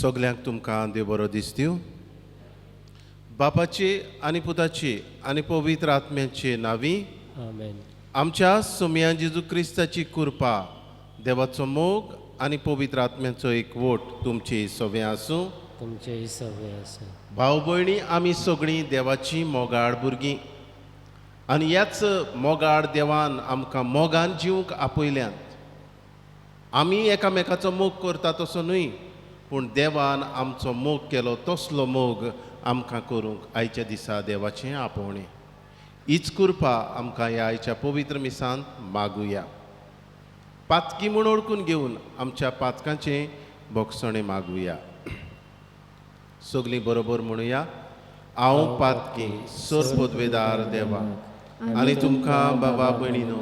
सगल्यांक तुमकां देव बरो दीस दिवं. बापाची आनी पुताची आनी पवित्र आत्म्याची नावी आमेन. आमच्या सोम्या जेजू क्रिस्ताची कृपा, देवाचो मोग आनी पवित्र आत्म्याचो एकवट तुमची सगळें आसूं. तुमचेय सगळे आसा. भाव भयणी आमी सगळीं देवाची मोगाळ भुरगीं आनी ह्याच मोगाळ देवान आमकां मोगान जिवंक आपयल्यांत. आमी एकामेकाचो मोग करता तसो न्हय, पूण देवान आमचो मोग केलो तसलो मोग आमकां करूंक आयच्या दिसा देवाचें आपोवणें. हीच कृपा आमकां ह्या आयच्या पवित्र मिसांत मागुया. पातकी म्हूण ओळखून घेवन आमच्या पातकांचें भोगसणें मागुया. सगलीं बरोबर म्हणुया. हांव पातकी सर पदवेदार देवा आनी तुमकां बाबा भयणीनो,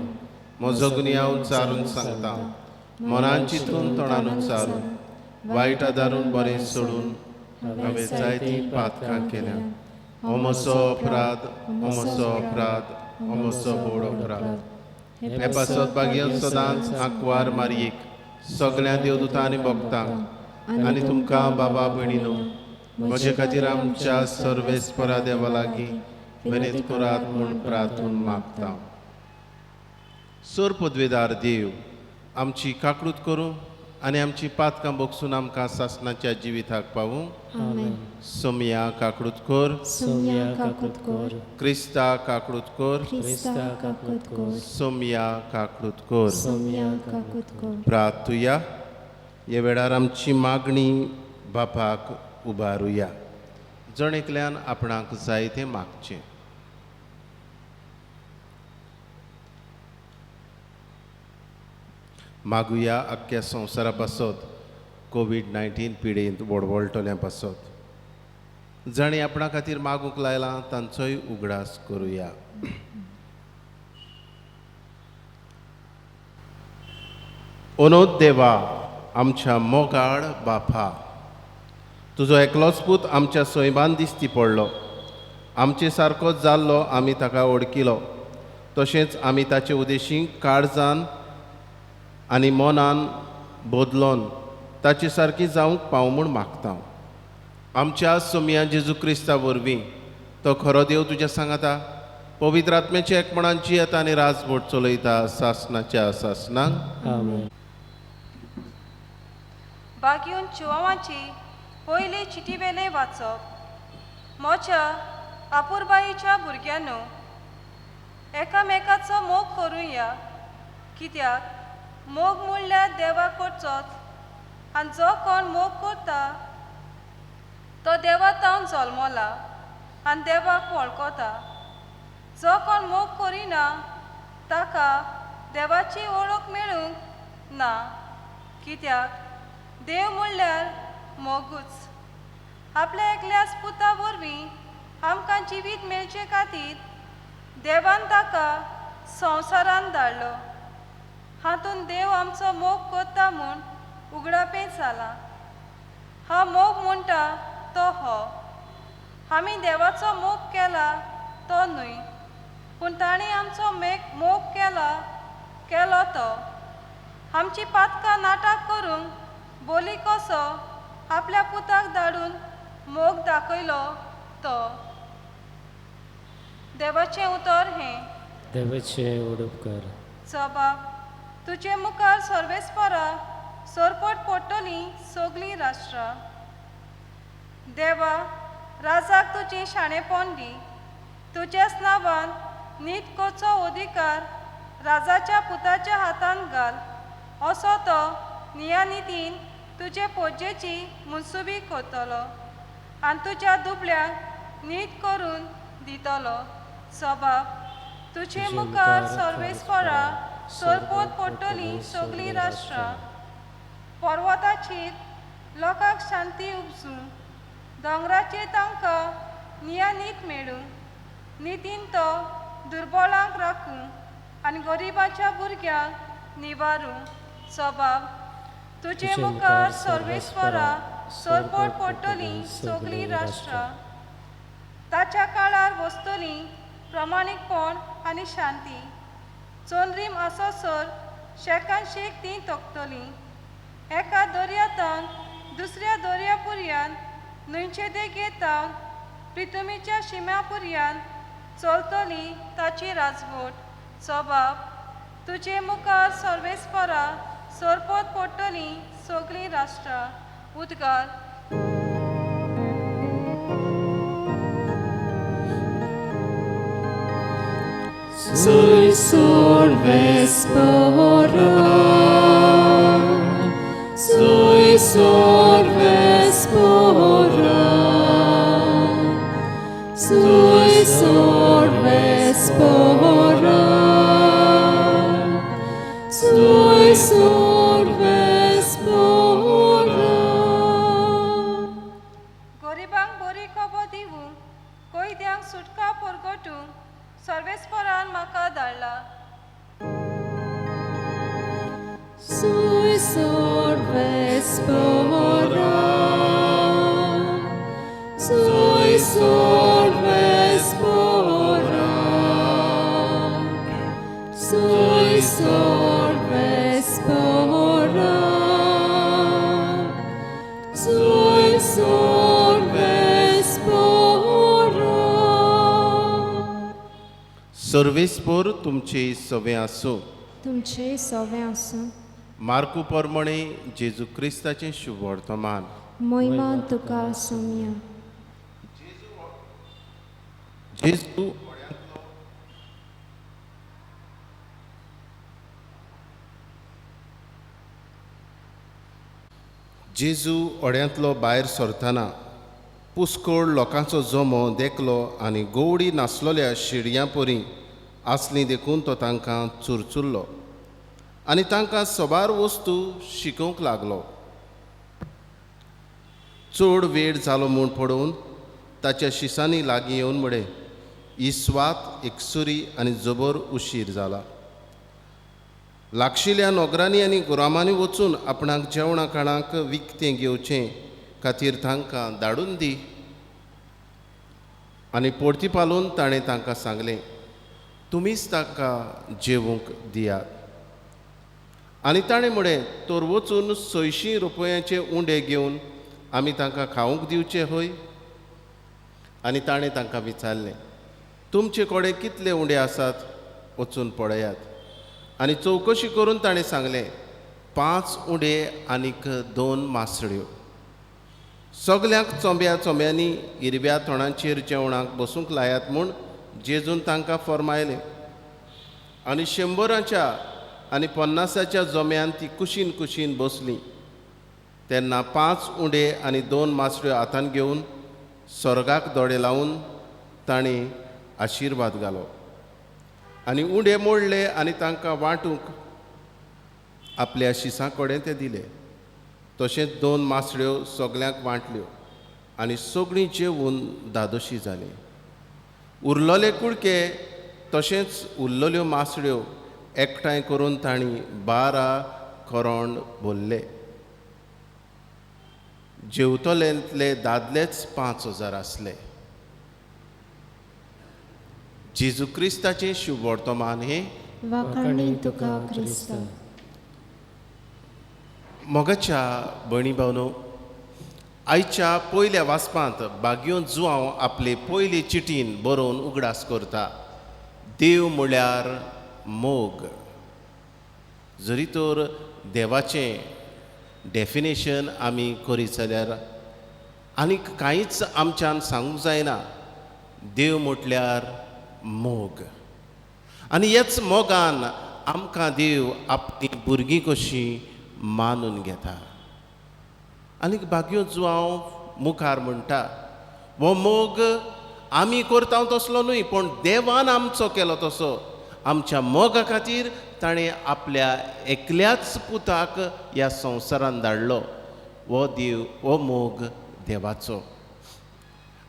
म्हजो गुन्य हांव चारून सांगता. मनान चिंतून तोंडान उच्चारून वायट आदारून बरें सोडून हांवें जायतीं पातकां केल्यां. हो म्हजो अपराध, हो म्हजो अपराध, हो म्हजो व्हड अपराध. हे पासत भाग्य सदांच आंकवार मारयेक सगळ्या देवदूतां आनी भक्तांक आनी तुमकां बाबा भयणीनो, म्हजे खातीर आमच्या सर्वेस्परा देवा लागीं विनीत करात म्हूण प्रार्थून मागता. सर पदवेदार देव, आमची काकूट करूं आनी आमची पातकां भोगसून आमकां सासणाच्या जिविताक पावूं. आमेन. सोम्या काकूट कर, सोम्या काकूट कर, क्रिस्ता काकूट कर, क्रिस्ता काकूट कर, सोम्या काकूट कर. सोम्या काकूट कर. प्रार्थुया. ह्या वेळार आमची मागणी बापाक उबारुया. जण एकल्यान आपणाक जाय तें मागचें. मागुया आख्ख्या संवसारा पासत कोविड-19 पिडेंत वळवळटोल्या पासत जाणी आपणा खातीर मागूंक लायलां तांचोय उगडास करुया. ओनोद देवा, आमच्या मोगाळ बापा, तुजो एकलोच पूत आमच्या सोयबान दिसती पडलो. आमचे सारकोच जाल्लो आमी ताका वळखिलो. तशेंच आमी ताचे उदेशीक काळजान आनी मनान बदलोन ताचे सारकी जावंक पाव म्हूण मागता. आमच्या सोम्या जेजू क्रिस्ता वरवीं तो खरो देव तुज्या सांगाता, पवित्र आत्म्याच्या एकमणांची येता आनी राजभोट चलयता सासणाच्या सासणांक. आमेन. बागयून चुवावांची पयली चिटी वेले वाचप. मोच्या आपुरबाईच्या भुरग्यांनो, एकामेकाचो मोग करुया, कित्याक मोग म्हणल्यार देवा करचोच. आनी जो कोण मोग करता तो देवातावन जल्मला आनी देवाक वळखता. जो कोण मोग करिना ताका देवाची वळख मेळूंक ना, कित्याक देव म्हणल्यार मोगूच. आपल्या एकल्याच पुता वरवीं आमकां जिवीत मेळचे खातीर देवान ताका संवसारान धाडलो. हातून देव आमचो मोग करता म्हूण उगडापें जाला. हा मोग म्हणटा तो हो. आमी देवाचो मोग केला तो न्हय, पूण ताणें आमचो मोग केलो तो. आमची पातकां नाटक करूंक बोली कसो आपल्या पुताक धाडून मोग दाखयलो तो. देवाचें उतर हें. देवाचे उडूप कर. बाब, तुजे मुखार सर्वेस्परा सोरपट पडटलीं सगलीं राष्ट्रां. देवा, राजाक तुजें शाणेपण दी. तुज्याच नांवान नीत करचो अधिकार राजाच्या पुताच्या हातान घाल. असो तो नियानितीन तुजे पोजेची मुनसुबी करतलो आनी तुज्या दुबळ्यांक नीत करून दितलो. बाब, तुजे मुखार सर्वेस्परा सोरपोत पडटलीं सगलीं राष्ट्रां. पर्वताचेर लोकांक शांती उपसूं, दोंगराचेर तांकां नियानीत मेळूं. नितीन तो दुर्बळांक राखूं आनी गरिबाच्या भुरग्यांक निवारूं. बाब, तुजे मुखार सर्वेस्परा सोरपोट पडटलीं सगलीं राष्ट्रां. ताच्या काळार वस्तलीं प्रमाणीकपण आनी शांती. चोनरीम आसोसर शेकान शेक तीं तोखतलीं. एका दर्यातान दुसऱ्या दोर्यापुरयान न्हंयचे देग येता प्रितुमीच्या शिम्यापुरयान चलतली ताची राजवट सबाब तुजे मुखार सर्वेस्परा सरपत पडटली सगळीं राष्ट्रां उद्गार Sui solves pora, sui solves pora, sui solves pora, sui solves pora. गरिबांक बरी खबर दिवूंक कैद्यांक सुटका परगटूंक सर्वेस्परान म्हाका धाडला Sui solves pora, sui solves pora, sui solves pora, sui solves pora. सर्वेस्पोर तुमचे सवे आसूं. तुमचे सवे आसूं. मार्कू पोरमणे जेजू क्रिस्ताचें शुभ वर्तमान. महिमा तुका सौम्या. जेजू जेजू ओड्यांतलो भायर सरतना पुस्कोळ लोकांचो जमो देखलो आनी गोवडी नासलोल्या शिडयां परी आसली देखून तो तांकां चुरचुरलो आनी तांकां सोबार वस्तू शिकोवंक लागलो. चड वेळ जालो म्हूण पळोवन ताच्या शिसांनी लागीं येवन म्हळे, ही स्वात एकसुरी आनी जबर उशीर जाला. लागशिल्ल्या नोकरांनी आनी गुरामांनी वचून आपणाक जेवणा खाणाक विकतें घेवचें खातीर तांकां धाडून दी. आनी परती पालून ताणें तांकां सांगलें, तुमीच तांकां जेवूंक दियात. आनी ताणें म्हळें, तर वचून 600 रुपयांचे उंडे घेवन आमी तांकां खावंक दिवचे होय. आनी ताणें तांकां विचारलें, तुमचे कडेन कितले उंडे आसात, वचून पळयात. आनी चवकशी करून ताणें सांगलें, 5 उंडे आनीक 2 मासड्यो. सगल्यांक चोंब्या चोंब्यांनी हिरव्या तोंडांचेर जेवणाक बसूंक लायात म्हूण जेजून तांकां फर्मायलें. आनी 100च्या आनी 50च्या जोम्यान ती कुशीन कुशीन बसलीं. तेन्ना 5 उंडे आनी 2 मासड्यो हातान घेवन स्वर्गाक दोळे लावन ताणें आशिर्वाद घालो. आनी उंडे मोडले आनी तांकां वांटूंक आपल्या शिसां कडेन ते दिले. तशेंच 2 मासड्यो सगल्यांक वांटल्यो आनी सगळीं जेवून दादोशी जालीं. उरलोले कुडके तशेंच उरलोल्यो मासड्यो एकठांय करून तांणी 12 करोंड भरले. जेवतलेंतले दादलेच 5000 आसले. जेजू क्रिस्ताचें शुभ वर्तमान हे वाखाणी तुका क्रिस्त. मोगाच्या भयणी भावनो, आयच्या पयल्या वाचपांत बागयो जुवांव आपले पयले चिटीन बरोवन उगडास करता. देव म्हळ्यार मोग. जरी तर देवाचें डेफिनेशन आमी करीत जाल्यार आनीक कांयच आमच्यान सांगूंक जायना. देव म्हटल्यार मोग. आनी हेच मोगान आमकां देव आपली भुरगीं कशीं मानून घेता. आनीक बागयो जुवांव मुखार म्हणटा, हो मोग आमी करता तसलो न्हय, पण देवान आमचो केलो तसो. आमच्या मोगा खातीर ताणें आपल्या एकल्याच पुताक ह्या संवसारान धाडलो. हो देव, हो मोग देवाचो.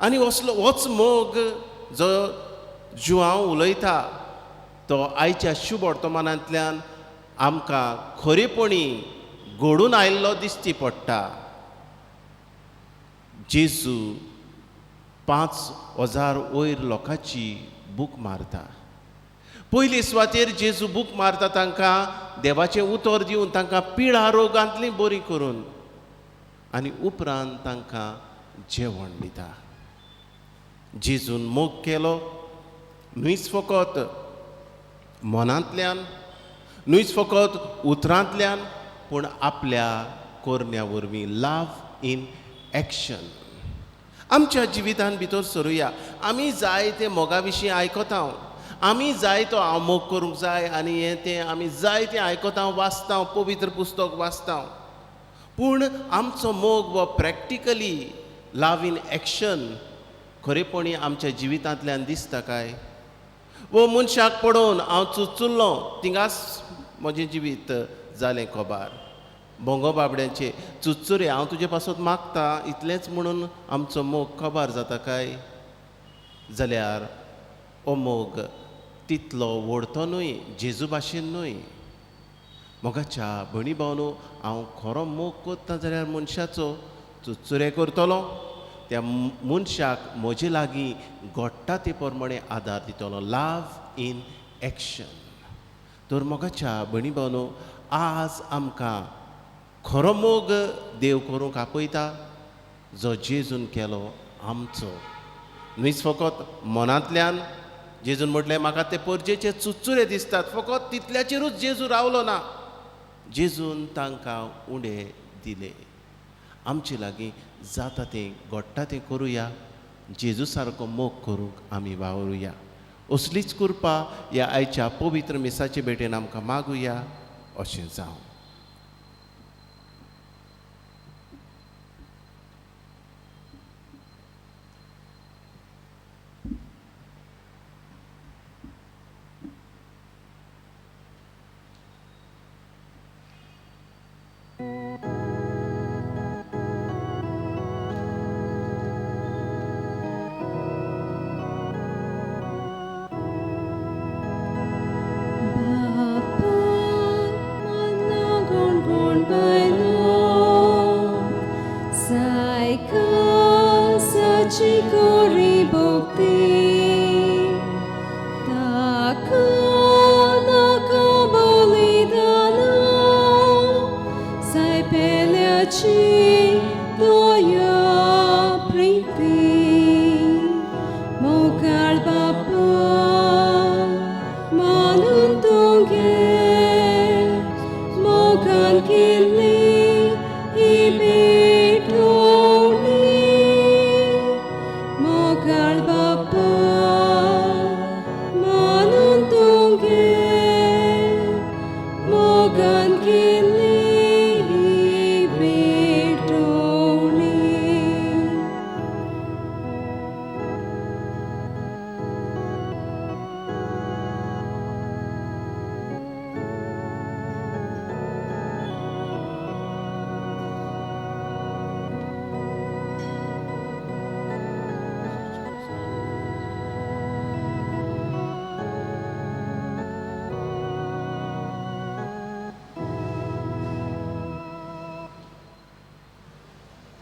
आनी होच मोग जो जुवांव उलयता तो आयच्या शुभ वर्तमानांतल्यान आमकां खरेपणी घडून आयिल्लो दिसची पडटा. जेजू 5000 वयर लोकांची बूक मारता. पयली सुवातेर जेजू बूक मारता तांकां देवाचें उतर दिवन तांकां पिडा रोगांतलीं बरीं करून. आनी उपरांत तांकां जेवण दिता. जेजून मोग केलो न्हूच फकत मनांतल्यान, न्हूच फकत उतरांतल्यान, पूण आपल्या कोरन्या वरवीं लव इन एक्शन. आमच्या जिवितान भितर सरुया. आमी जाय ते मोगा विशीं आयकता, आमी जाय तो हांव मोग करूंक जाय आनी हें तें आमी जाय तें आयकता, वाचता, पवित्र पुस्तक वाचता. पूण आमचो मोग वो प्रॅक्टिकली लव इन एक्शन खरेपणी आमच्या जिवितांतल्यान दिसता काय? वो मनशाक पडोवन हांव चुचुल्लो थिंगाच म्हजें जिवीत जालें कोबार. भोंगो बाबड्यांचे चुचुरे हांव तुजे पासून मागता इतलेंच म्हणून आमचो मोग कोबार जाता काय? जाल्यार हो मोग तितलो व्हडतो न्हय, जेजू भाशेन न्हय. मोगाच्या भणी भावनो, हांव खरो मोग करता जाल्यार मनशाचो चुचुरे करतलो, त्या मनशाक म्हजे लागीं घडटा ते प्रमाणे आदार दितलो. Love in action. तर मोगाच्या भणी भावनो, आज आमकां खरो मोग देव करूंक आपयता जो जेजून केलो आमचो. न्हूच फकत मनांतल्यान. जेजून म्हटलें म्हाका ते परजेचे चुचुरे दिसतात, फकत तितल्याचेरूच जेजू रावलो ना. जेजून तांकां उणें दिलें. आमचे लागीं जाता तें घडटा तें करुया. जेजू सारको मोग करूंक आमी वावरुया. असलीच कृपा ह्या आयच्या पवित्र मिसाचे भेटेन आमकां मागुया. अशें जावं.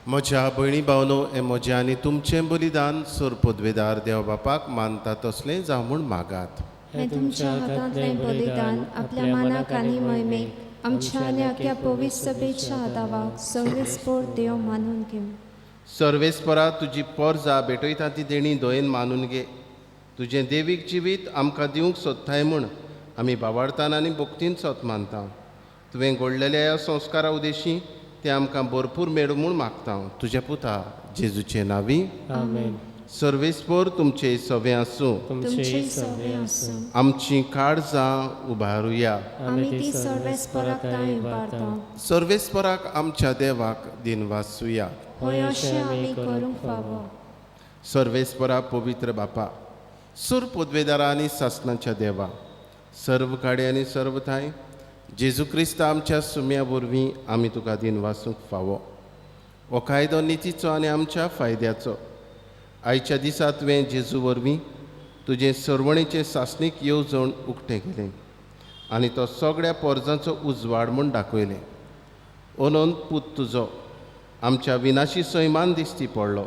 म्हज्या भयणी भावनो, हें म्हजें आनी तुमचें बलिदान सोरपोद्वेदार देव बापाक मानता तसलें जावं म्हूण मागात. हें तुमच्या हातांतलें बलिदान आपल्या मानाक आनी महिमेक आमच्या आनी आख्या पवित्र सभेच्या आदावाक सर्वेस्पोर देव मानून घेवं. सर्वेस्परा तुजी पोरजा भेटयता ती देणी दोयेन मानून घे. तुजें देवीक जिवीत आमकां दिवंक सोदताय म्हूण आमी भावार्थान आनी भक्तीन सोत मानता. तुवें घडलेल्या ह्या संस्कारा उदेशी ते आमकां भरपूर मेळूं म्हूण मागता. तुज्या पुता जेजूचे नांवी आमेन. सर्वेस्पोर तुमचे सवे आसूं. तुमचे सवे आसूं. आमची काळजां उबारुया. आमी ती सर्वेस्पराक दाय उबारता. सर्वेस्पराक आमच्या देवाक दिन वाचुया. होय अशें आमी करूंक फावो. सर्वेस्परा पवित्र बापा, सुर पोद्वेदारा आनी सासणाच्या देवा, सर्व काडे आनी सर्व थाय, जेजू क्रिस्त आमच्या सुम्या वरवीं आमी तुका दिन वाचूंक फावो. हो कायदो नितीचो आनी आमच्या फायद्याचो. आयच्या दिसा तुवें जेजू वरवीं तुजें सरवणेचें सासणीक येवजण उक्तें केलें आनी तो सगळ्या पोरजांचो उजवाड म्हूण दाखयलें. ओनोन पूत तुजो आमच्या विनाशी सैमान दिसती पडलो.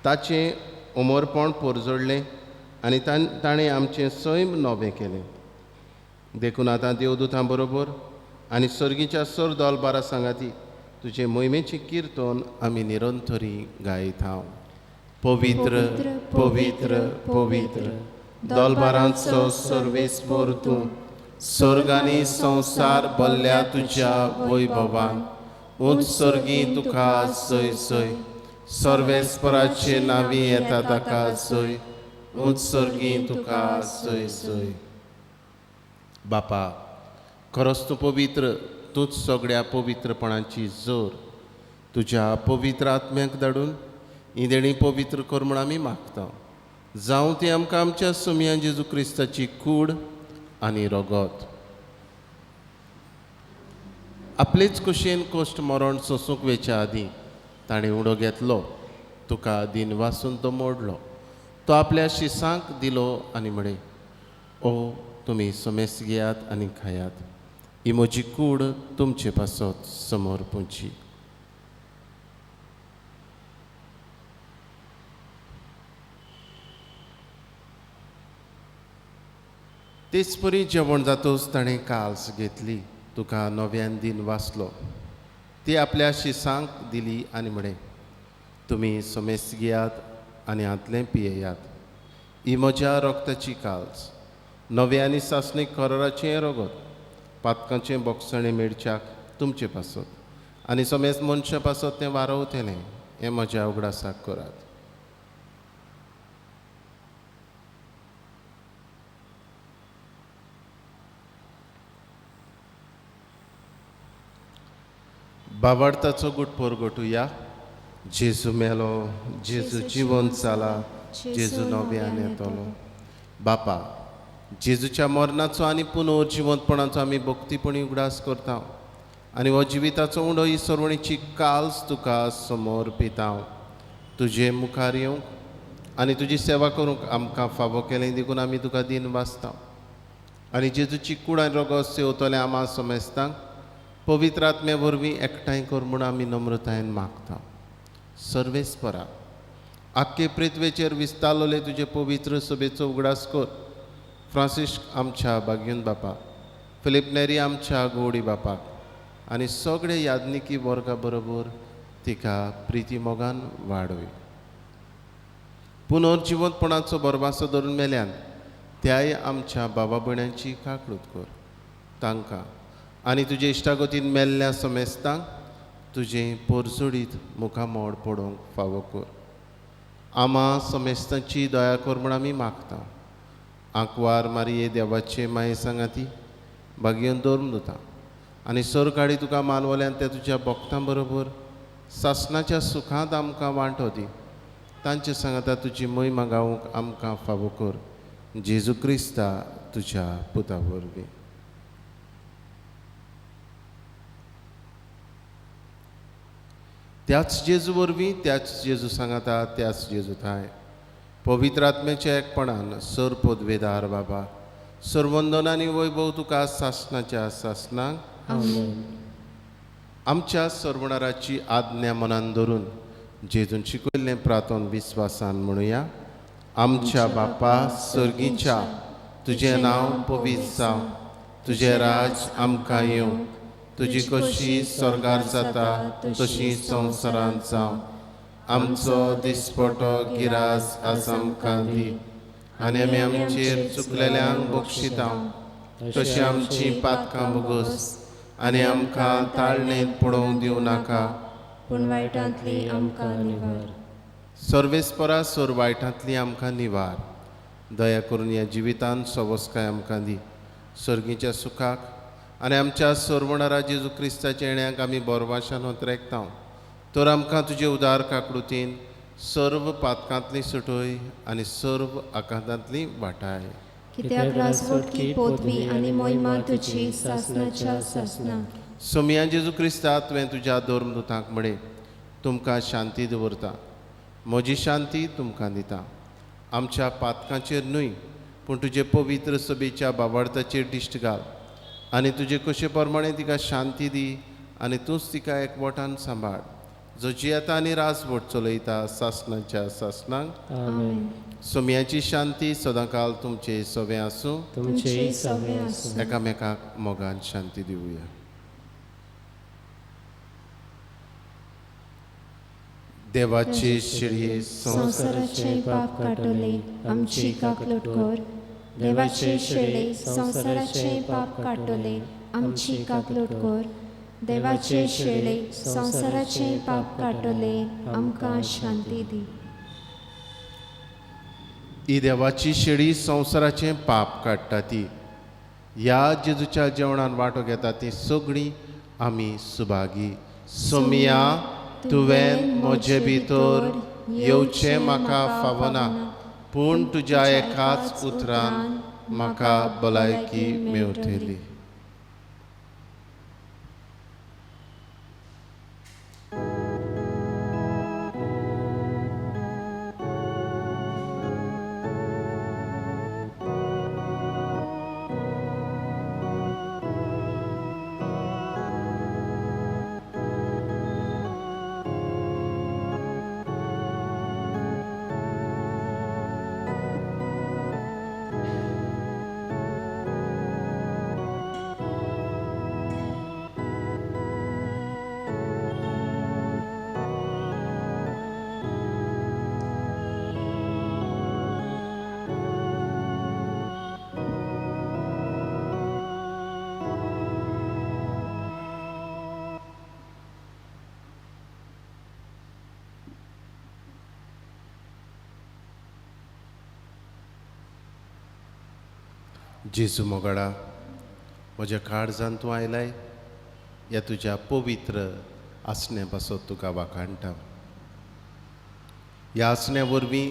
ताचें अमरपण पोरजोडलें आनी ताणें आमचें सैम नवें केलें. देखून आतां देवदूतां बरोबर आनी सर्गीच्या सर दोलबारा सांगाती तुजे मोहिमेची कीर्तन आमी निरंतरी गायता. पवित्र पवित्र पवित्र दोलबारांचो सर्वेस्पर तूं, स्वर्ग आनी संवसार भरल्या तुज्या वैभवान. उत्सर्गी तुका सय सय, सर्वेस्पराचे नावी येता ताका सय. उत्सर्गी तुका सय सय. बापा, खरोच तूं पवित्र, तूंच सगळ्या पवित्रपणाची जोर. तुज्या पवित्र आत्म्याक धाडून ही देणी पवित्र कर म्हूण आमी मागता. जावं ती आमकां आमच्या सुमया जेजू क्रिस्ताची कूड आनी रगत. आपलेच कुशेन कोश्ट मरण सोंसूंक वेच्या आदीं ताणें उडो घेतलो, तुका दिन वासून तो मोडलो. तो आपल्या शिसांक दिलो आनी म्हणे, ओ तुमी सोमेस घेयात आनी खायात. ही म्हजी कूड तुमचे पासत समोर पुंची. तेच परी जेवण जातोच ताणें काल्स घेतली, तुका नव्यान दिन वाचलो. ती आपल्या शिसांक दिली आनी म्हणे, तुमी सोमेस घेयात आनी आदलें पियेयात. ही म्हज्या रोगताची काल्स, नवे आनी सासणीक कराराचें रगत. पातकांचें बोगसणें मेडच्याक तुमचे पासत आनी सोमेस मनशा पासत तें वारवतलें. हें म्हज्या उगडासाक करात. बावार्थाचो गुटपोर घोटुया. जेजू मेलो, जेजू जिवंत जाला, जेजू नव्यान येतलो. बापा, जेजूच्या मरणाचो आनी पुनर्जिवंतपणाचो आमी भक्तीपणी उगडास करता आनी हो जिविताचो उंडो ही सर्वणीची काल्स तुका समोर पिता. तुजे मुखार येवंक आनी तुजी सेवा करूंक आमकां फावो केलें देखून आमी तुका दिन वाचता. आनी जेजूची कूड आनी रगत सेवतले आमा समेस्तांक पवित्र आत्म्या वरवीं एकठांय कर म्हूण आमी नम्रतायेन मागता. सर्वेस्परा, आख्खे पृथ्वेचेर विस्तारलोले तुजे पवित्र सभेचो उगडास कर. फ्रांसिस्क आमच्या बाग्यून बापाक, फिलिप नेरी आमच्या गोडी बापाक आनी सगळे यादनिकी वर्गा बरोबर तिका प्रिती मोगान वाडय. पुनर्जिवंतपणाचो बरवासो धरून मेल्यान त्याय आमच्या बाबा भयणांची काकूट कर. तांकां आनी तुजे इश्टागतीन मेल्ल्या समेस्तांक तुजें पोरसोडीत मुखामोड पडोवंक फावो कर. आमा समेस्तांची दया कर म्हूण आमी मागता. आंकवार मारये देवाचे माये सांगाती बागयेन दवरून दोता आनी सर काडी तुका मानवल्यान त्या तुज्या भक्तां बरोबर सासणाच्या सुखांत आमकां वांटो दी. तांचे सांगाता तुजी महिमा गावूंक आमकां फावो कर. जेजू क्रिस्ता तुज्या पुता वरवीं. त्याच जेजू वरवीं, त्याच जेजू सांगाता, त्याच जेजू थाय पवित्र आत्म्याच्या एकपणान सर पदवेदार बाबा, सर्वंदन आनी वैभव तुका सासणाच्या सासणाक. आमच्या सर्वणाराची आज्ञा मनान धरून जेजून शिकयल्लें प्रार्थन विस्वासान म्हणुया. आमच्या बापा सर्गीच्या, तुजें नांव पवित्र जावं, तुजें राज आमकां येवं, तुजी कशी स्वर्गार जाता तशी संवसारांत जावं. आमचो दिसपटो गिरास आज आमकां दी आनी आमी आमचेर चुकलेल्यांक बक्षिता तशी आमची पातकां बोगस आनी आमकां ताळणेंत पडोवंक दिवं नाका, पूण वायटांतली आमकां निवार. सर्वेस्परा सर वायटांतली आमकां निवार. दया करून ह्या जिवितांत सवस्काय आमकां दी. सर्गीच्या सुखाक आनी आमच्या सर्वणारा जेजू क्रिस्ताच्या येण्याक आमी बोरवाशान होत्रेकता. तर आमकां तुजे उदार काकूतीन सर्व पातकांतली सुटोय आनी सर्व आकांतांतली वाटाय. कित्याक राजवटकी पोतवी आनी मोहिमा तुजी सासणाच्या सासणाक. सोमया जेजू क्रिस्ता तुवें तुज्या धर्मदुतांक म्हणे, तुमकां शांती दवरता, म्हजी शांती तुमकां दिता. आमच्या पातकांचेर न्हय पूण तुजे पवित्र सभेच्या बाबार्थाचेर दिश्ट घाल आनी तुजे कशे प्रमाणे तिका शांती दी आनी तूंच तिका एकवटान सांबाळ, जो जियेता आनी राजवट चलयता सासणाच्या सासणाक. सोमयाची शांती सदांकाल तुमचे सवे आसूं. तुमचे सवे आसूं. एकामेकाक मोगान शांती दिवया. देवाचे शिळये संसाराचे पाप काटोले आमची काकलूट कोर. देवाचे शेळे संसाराचे पाप काटोले आमची काकलूट कोर. देवाचे शेळे संसाराचे पाप काटोले आमकां शांती दी. ही देवाची शेळी संवसाराचें पाप काडटा ती. ह्या जेजूच्या जेवणान वांटो घेता ती सगळीं आमी सुभागी. सोमिया तुवें म्हजे भितर येवचें म्हाका फावना, पूण तुज्या एकाच उतरान म्हाका भलायकी मेळटली. जेजू मोगडा, म्हज्या काळजान तूं आयलाय. ह्या तुज्या पवित्र आसण्या पासत तुका वाखाणटा. ह्या आसण्या वरवीं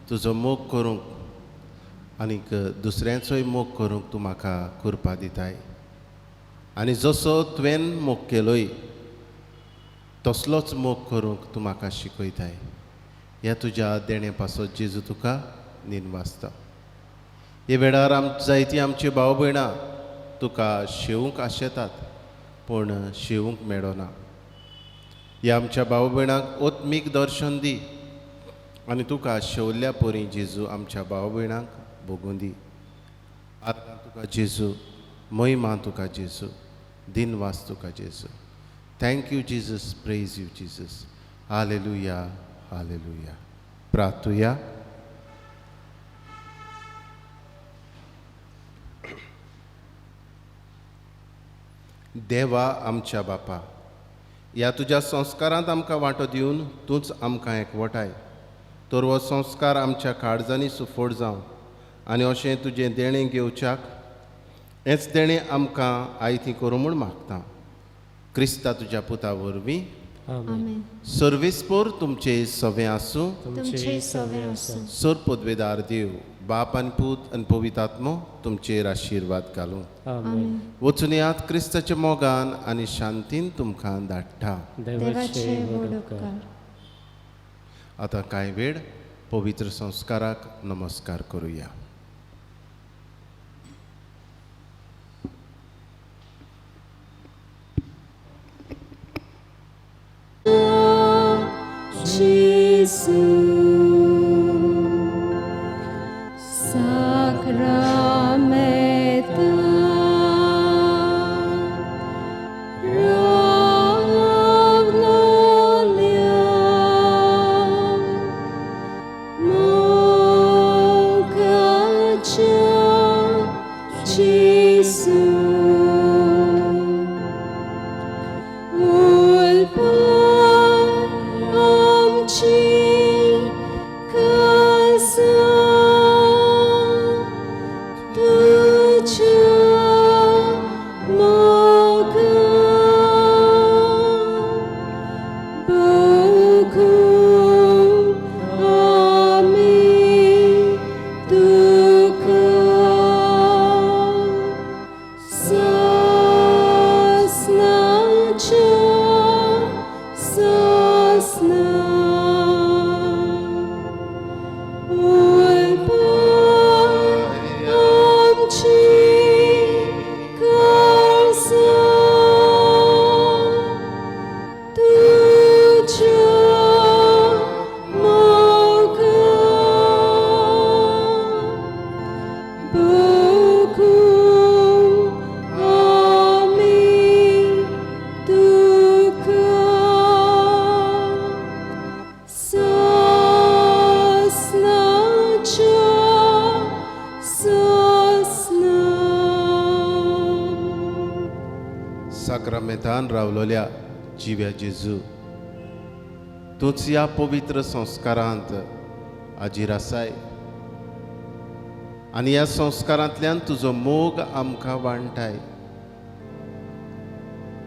तुजो मोग करूंक आनीक दुसऱ्यांचोय मोग करूंक तूं म्हाका करपा दिताय. आनी जसो तुवें मोग केलोय तसलोच मोग करूंक तूं म्हाका शिकयताय. ह्या तुज्या देणे पासत जेजू तुका निनवासता. हे वेळार जायतीं आमची भाव भयणां तुका शेवूंक आशेतात पूण शेवूंक मेळना. ह्या आमच्या भाव भयणांक ओत्मीक दर्शन दी आनी तुका शेवल्ल्या पोरी जेजू आमच्या भाव भयणांक भोगूं दी. आतां तुका जेजू, महिमा तुका जेजू, दिनवास तुका जेजू. Thank you Jesus, praise you Jesus. Hallelujah, hallelujah. प्रार्थुया. देवा आमच्या बापा, ह्या तुज्या संस्कारांत आमकां वांटो दिवन तूंच आमकां एकवटाय. तर हो संस्कार आमच्या काळजांनी सुफोड जावं आनी अशें तुजें देणें घेवच्याक हेंच देणें आमकां आयती करूं म्हूण मागता. क्रिस्ता तुज्या पुता वरवीं. आमेन. सर्वेस्पोर तुमचे सवें आसूं. तुमचे सवें आसूं. सर पदवेदार देव, बाप आनी पूत आनी पवित्र आत्मो तुमचेर आशिर्वाद घालूं. आमेन. वचून यात क्रिस्ताच्या मोगान आनी शांतीन तुमकां धाडटा. देवाचे व्हड उपकार. आतां कांय वेळ पवित्र संस्काराक नमस्कार करुया. साक्रामेंतान रावलोल्या जिव्या जेजू, तूंच ह्या पवित्र संस्कारांत हाजीर आसाय आनी ह्या संस्कारांतल्यान तुजो मोग आमकां वांटाय.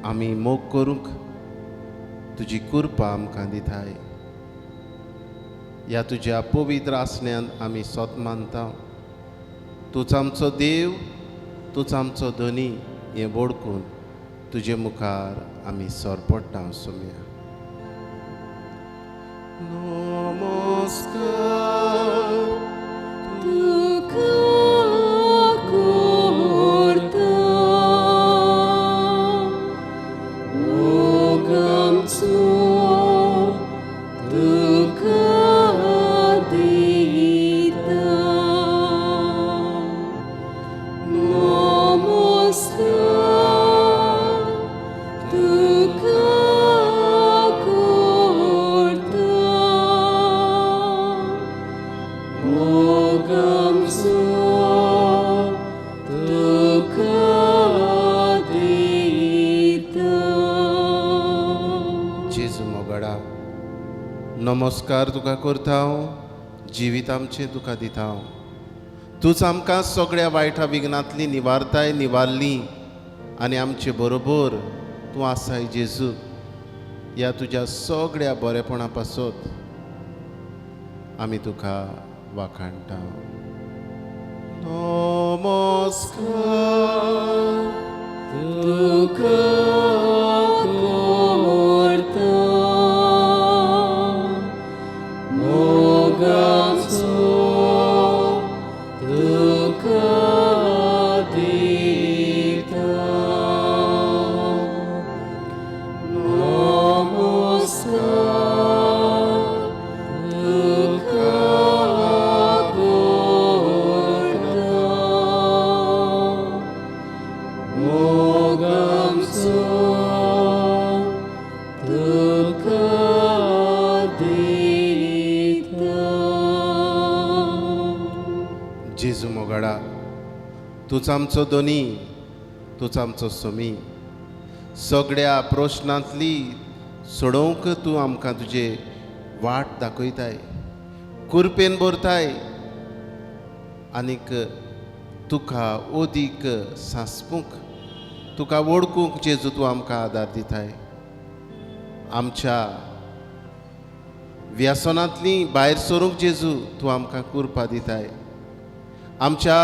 आमी मोग करूंक तुजी कृपा आमकां दिताय. ह्या तुज्या पवित्र आसण्यान आमी सोत मानता. तूंच आमचो देव, तूंच आमचो धनी हें वळखून तुजे मुखार आमी सोरपडटा सोम्या. नमस्कार तुका करता, मोग आमचो तुका दिता. नमस्कार तुका करता, मोग आमचो तुका दिता. जेजू मोगडा, नमस्कार तुका करता हांव, जिवीत आमचें तुका दिता हांव. तूंच आमकां सगळ्या वायटा विघ्नांतली निवारताय, निवारली आनी आमचे बरोबर तूं आसाय जेजू. ह्या तुज्या सगळ्या बरेपणा पासत आमी तुका वाखाणटा. नमस्कार तुका करता, मोग आमचो तुका दिता. नमस्कार तुका करता, मोग आमचो तुका दिता. जेजू मोगडा, तूंच आमचो दोनी, तूंच आमचो सोमी. सगळ्या प्रश्नांतली सोडोवंक तूं आमकां तुजे वाट दाखयताय, कुरपेन भरताय आनीक तुका ओदीक सांसपूंक, तुका वळखूंक जेजू तूं आमकां आदार दिताय. आमच्या व्यसनांतली भायर सरूंक जेजू तूं आमकां कृपा दिताय. आमच्या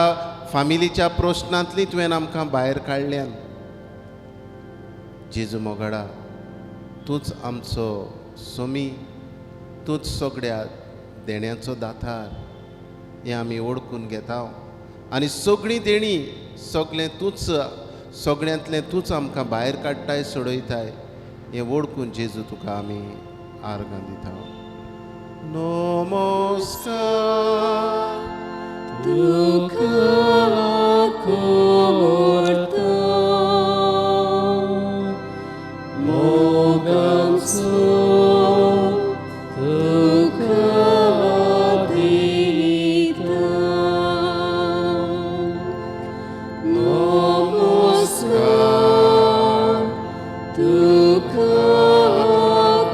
फामिलीच्या प्रश्नांतली तुवें आमकां भायर काडल्यान. जेजू मोगडा, तूंच आमचो सोमी, तूंच सगळ्या देण्याचो दातार हें आमी ओळखून घेता. आनी सगळीं देणी सगळें तूंच, सगळ्यांतलें तूंच आमकां भायर काडटाय, सोडयताय हें ओळखून जेजू तुका आमी आर्गां दिता. नमस्कार तुका करता, मोग आमचो तुका दिता. नमस्कार तुका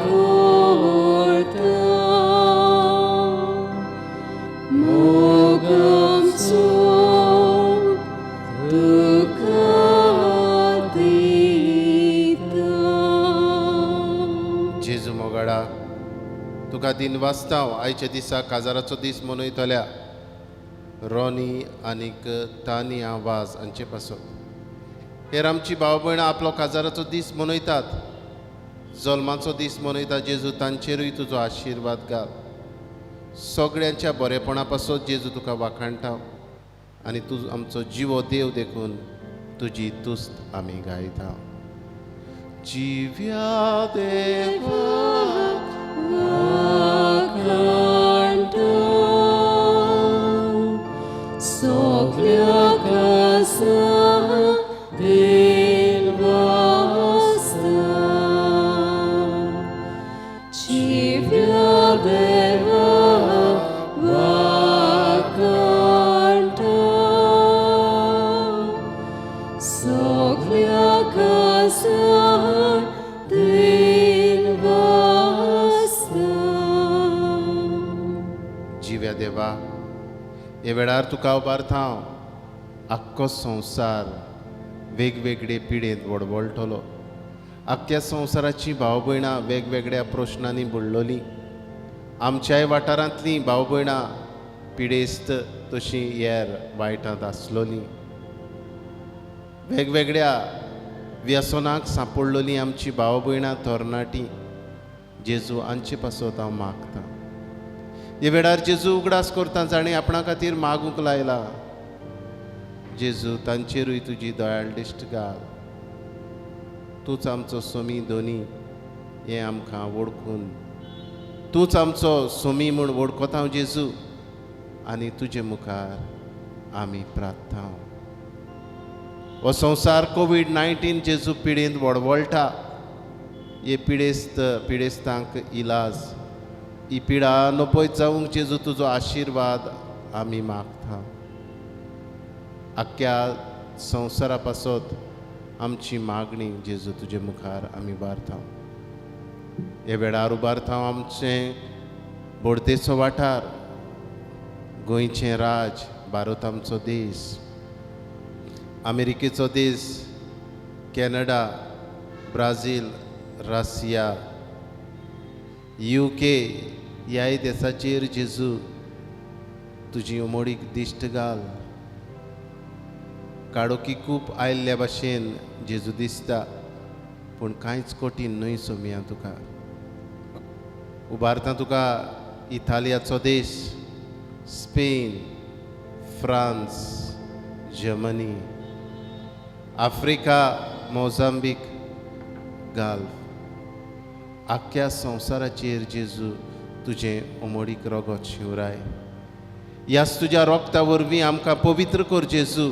करता, मोग आमचो तुका दिता. जेजू मोगडा, तुका दिन वाचता आयच्या दिसा काजाराचो दीस मनयतल्या रोनी आनीक तानी आवाज हांचे पासत. हेर आमची भाव भयणां आपलो काजाराचो दीस मनयतात, जल्माचो दीस मनयता. जेजू तांचेरूय तुजो आशिर्वाद घाल. सगळ्यांच्या बरेपणा पासत जेजू तुका वाखाणटा आनी तूं आमचो जिवो देव देखून तुजी तुस्त आमी गायता. जिव्या देवा वाखाणटा, सगळ्या कासां देव वासता. जिव्या देवा वाखाणटा, सगळ्या कासां हे वेळार तुका उबारता हांव आख्खो संवसार वेगवेगळे पिडेंत वडवळटलो. आख्ख्या संवसाराची भाव भयणां वेगवेगळ्या प्रश्नांनी बुडलोलीं. आमच्याय वाठारांतलीं भाव भयणां पिडेस्त तशीं हेर वायटांत आसलोलीं. वेगवेगळ्या व्यसनाक सांपडलोलीं आमची भाव भयणां तरणाटीं. जेजू हांचे पासत हांव मागतां. हे वेळार जेजू उगडास करता जाणें आपणा खातीर मागूंक लायला. जेजू तांचेरूय तुजी दयाळ दिश्ट घाल. तूंच आमचो सोमी दोनी हें आमकां वळखून तूंच आमचो सोमी म्हूण वळखता हांव जेजू. आनी तुजे मुखार आमी प्रार्थना. हो संवसार कोवीड-19 जेजू पिडेंत वडवळटा. हे पिडेस्तांक इलाज ही पिडा नपयत जावंक जेजू तुजो आशिर्वाद आमी मागता. आख्ख्या संवसारा पासत आमची मागणी जेजू तुजे मुखार आमी उबारता. हे वेळार उबारता आमचें बोडतेचो वाठार, गोंयचें राज, भारत आमचो देश, अमेरिकेचो देश, कॅनडा, ब्राझील, रशिया, UK ह्याय देशाचेर जेजू तुजी उमोडीक दिश्ट घाल. काडोकी खूब आयिल्ल्या भाशेन जेजू दिसता, पूण कांयच कठीण न्हय सोमिया तुका. उबारता तुका इटालियाचो देश, स्पेन, फ्रांस, जर्मनी, आफ्रिका, मोजांबीक घाल. आख्ख्या संवसाराचेर जेजू तुजें उमोडीक रगत शिवराय. ह्याच तुज्या रोगता वरवीं आमकां पवित्र कर जेजू.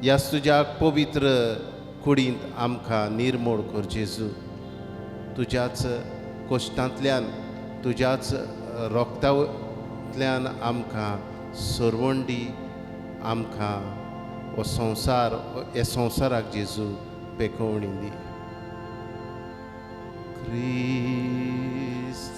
ह्याच तुज्या पवित्र कुडींत आमकां निर्मळ कर जेजू. तुज्याच कोश्टांतल्यान तुज्याच रोगतांतल्यान आमकां सरवंडी आमकां हो संवसार हे संवसाराक जेजू पेखवणी दी. Christ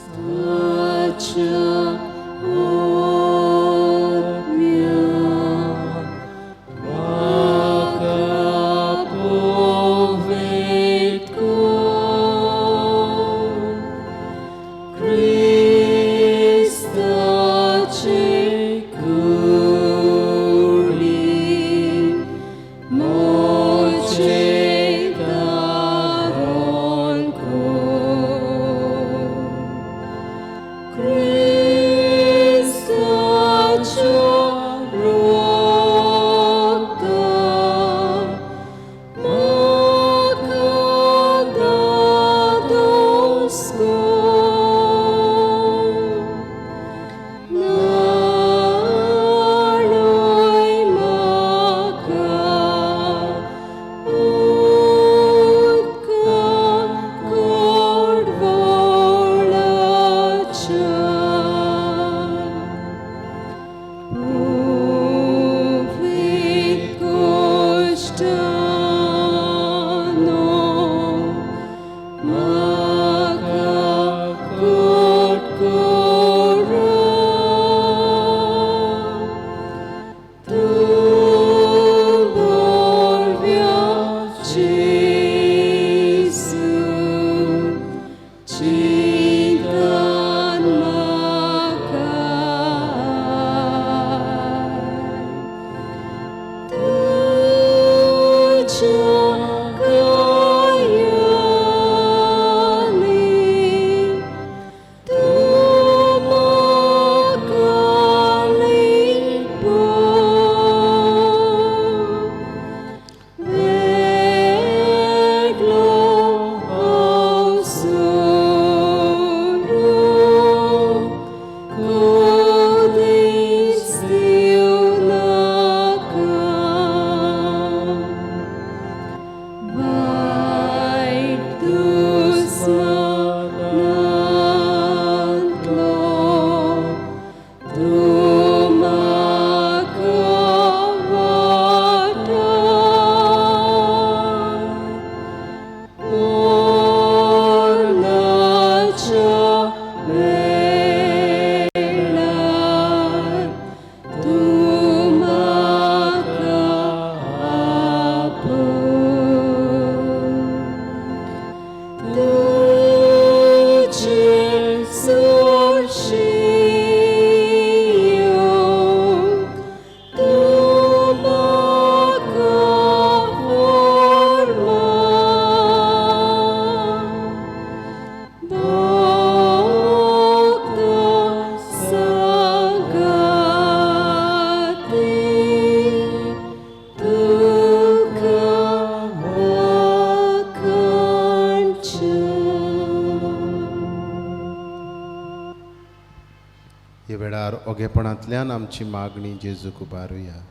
ओगेपणांतल्यान आमची मागणी जेजूक उबारुया.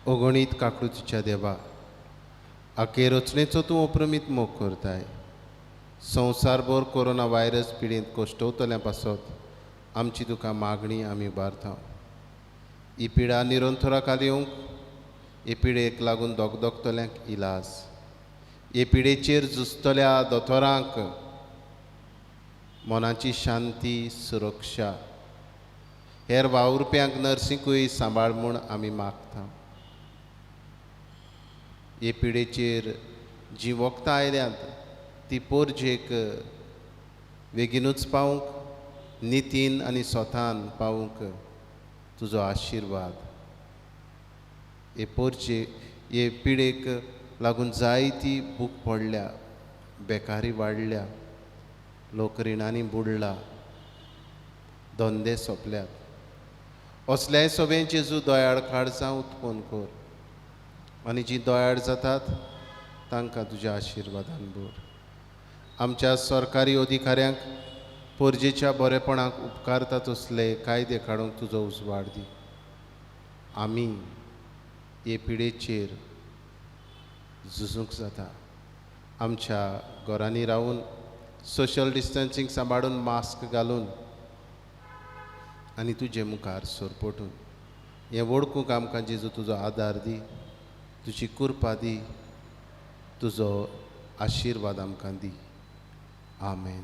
ओगणीत काकडूच्या देवा, आखे रचनेचो तूं अप्रमीत मोग करताय. संवसारभर कोरोना व्हायरस पिडेंत कोश्टवतल्या पासत आमची तुका मागणी आमी उबारता. ही पिडा निरंतराखाल येवंक, हे पिडेक लागून दोगदोगतल्यांक इलाज, हे पिडेचेर झुजतल्या दोतोरांक मनाची शांती, सुरक्षा, हेर वावुरप्यांक नर्सिंकूय सांबाळ म्हूण आमी मागता. हे पिडेचेर जी वखदां आयल्यांत ती पोरजेक बेगीनूच पावूंक, नितीन आनी स्वतान पावूंक तुजो आशिर्वाद. हे पोरचे हे पिडेक लागून जायती भूक पडल्या, बेकारी वाडल्या, लोक रिणांनी बुडला, धंदे सोंपल्यात. असल्याय सगळे जेजू दोयाळ काळजां उत्पन्न कर आनी जीं दोयाळ जातात तांकां तुज्या आशिर्वादान भर. आमच्या सरकारी अधिकाऱ्यांक पोरजेच्या बरेपणाक उपकारता तसले कायदे काडूंक तुजो उजवाड दी. आमी हे पिडेचेर झुजूंक जाता. आमच्या घरांनी रावून सोशल डिस्टन्सींग सांबाळून, मास्क घालून आनी तुजे मुखार सोरपटून हें वळखूंक आमकां जेजू तुजो आदार दी, तुजी कृपा दी, तुजो आशिर्वाद आमकां दी. आमेन.